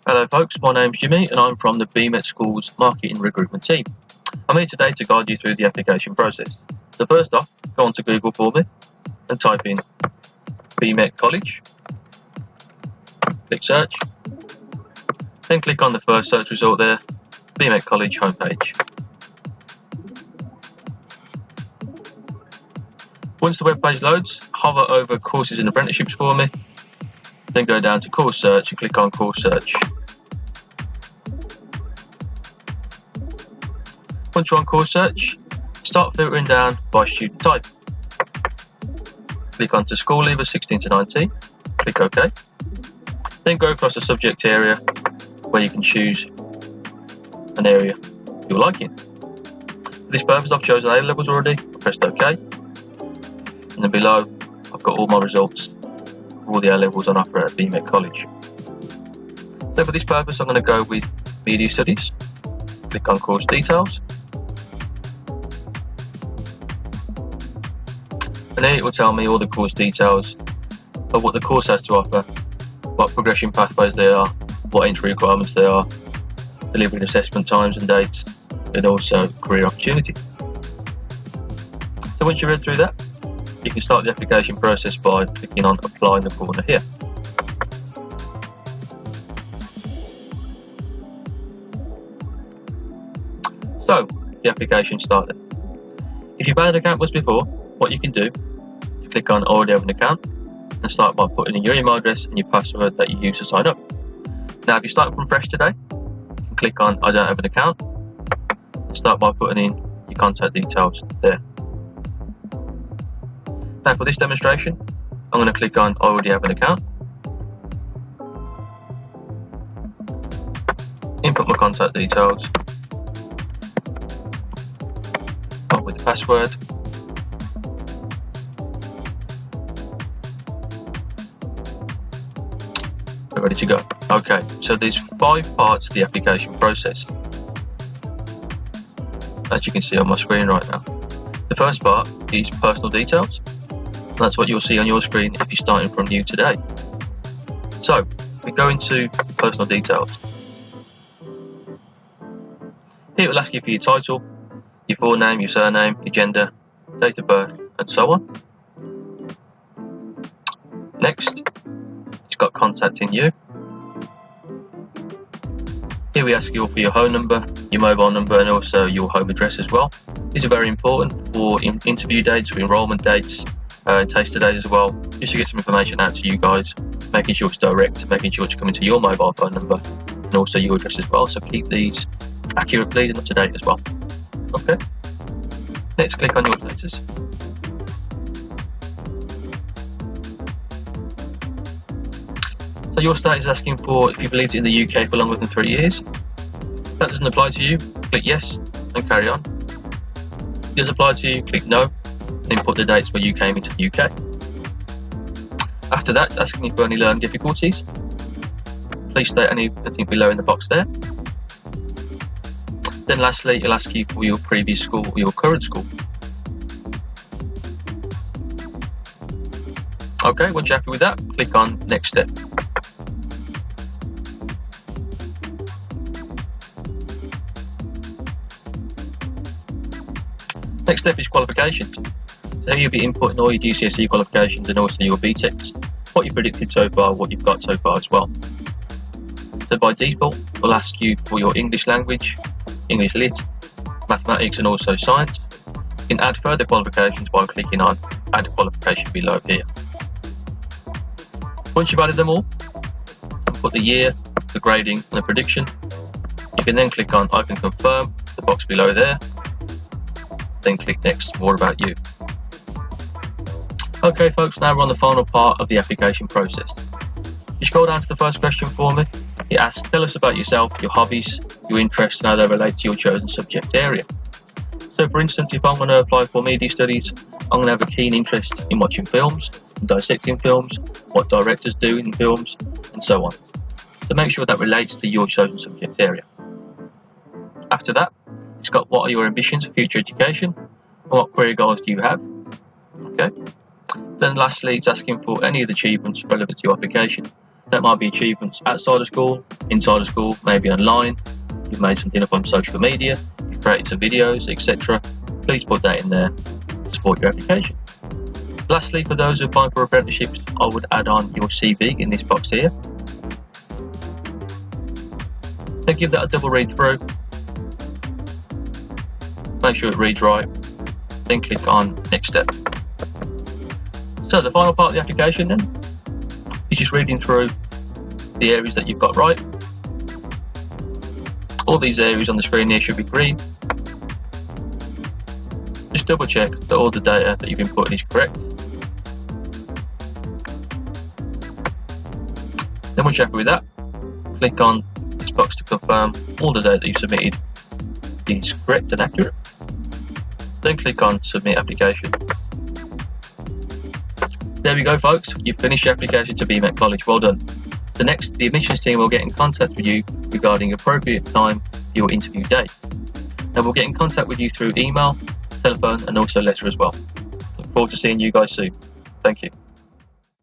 Hello folks, my name's Jimmy and I'm from the BMet School's Marketing Recruitment team. I'm here today to guide you through the application process. So first off, go onto Google for me and type in BMet College. Click search. Then click on the first search result there, BMet College homepage. Once the web page loads, hover over courses and apprenticeships for me. Then go down to course search and click on course search. Once you're on course search, start filtering down by student type. Click onto school leavers 16 to 19, click OK. Then go across the subject area where you can choose an area you're liking. For this purpose I've chosen A levels already, I pressed OK. And then below I've got all my results for all the A levels on offer at BMet College. So for this purpose I'm going to go with Media Studies, click on course details. And here it will tell me all the course details of what the course has to offer, what progression pathways there are, what entry requirements there are, delivery assessment times and dates, and also career opportunity. So once you've read through that, you can start the application process by clicking on Apply in the corner here. So, the application started. If you've had an account with us before, what you can do is click on Already Have an Account and start by putting in your email address and your password that you use to sign up. Now, if you start from fresh today, you can click on I don't have an account and start by putting in your contact details there. Now, for this demonstration, I'm going to click on I already have an account, input my contact details, start with the password, we're ready to go. Okay, so there's 5 parts of the application process, as you can see on my screen right now. The first part is personal details. That's what you'll see on your screen if you're starting from new today. So, we go into personal details. Here it will ask you for your title, your full name, your surname, your gender, date of birth, and so on. Next, it's got contacting you. Here we ask you for your home number, your mobile number, and also your home address as well. These are very important for interview dates, for enrolment dates, taster days as well, just to get some information out to you guys, making sure it's direct, making sure it's coming to your mobile phone number, and also your address as well. So keep these accurate, please, and up to date as well. Okay. Next, click on your status. So your status is asking for if you've lived in the UK for longer than 3 years. If that doesn't apply to you, click yes and carry on. If it does apply to you, click no, and input the dates where you came into the UK. After that, it's asking you for any learning difficulties. Please state anything below in the box there. Then lastly, it'll ask you for your previous school or your current school. Okay, once you're happy with that, click on Next Step. Next step is qualifications. So here you'll be inputting all your GCSE qualifications and also your BTECs, what you predicted so far, what you've got so far as well. So by default, we'll ask you for your English language, English Lit, mathematics and also science. You can add further qualifications by clicking on Add Qualification below here. Once you've added them all, put the year, the grading and the prediction. You can then click on I can confirm, the box below there. Then click Next, more about you. Okay folks, now we're on the final part of the application process. You scroll down to the first question for me. It asks, tell us about yourself, your hobbies, your interests and how they relate to your chosen subject area. So for instance, if I'm going to apply for media studies, I'm going to have a keen interest in watching films, and dissecting films, what directors do in films, and so on. So make sure that relates to your chosen subject area. After that, it's got what are your ambitions for future education, and what career goals do you have. Okay. Then lastly, it's asking for any of the achievements relevant to your application. That might be achievements outside of school, inside of school, maybe online. You've made something up on social media, you've created some videos, etc. Please put that in there to support your application. Lastly, for those who are applying for apprenticeships, I would add on your CV in this box here. Then give that a double read through. Make sure it reads right. Then click on next step. So the final part of the application then is just reading through the areas that you've got right. All these areas on the screen here should be green. Just double check that all the data that you've inputted is correct. Then once you're happy with that, click on this box to confirm all the data that you've submitted is correct and accurate. Then click on submit application. There we go folks, you've finished your application to BMet College, well done. So next, the admissions team will get in contact with you regarding appropriate time for your interview day. And we'll get in contact with you through email, telephone and also letter as well. Look forward to seeing you guys soon. Thank you.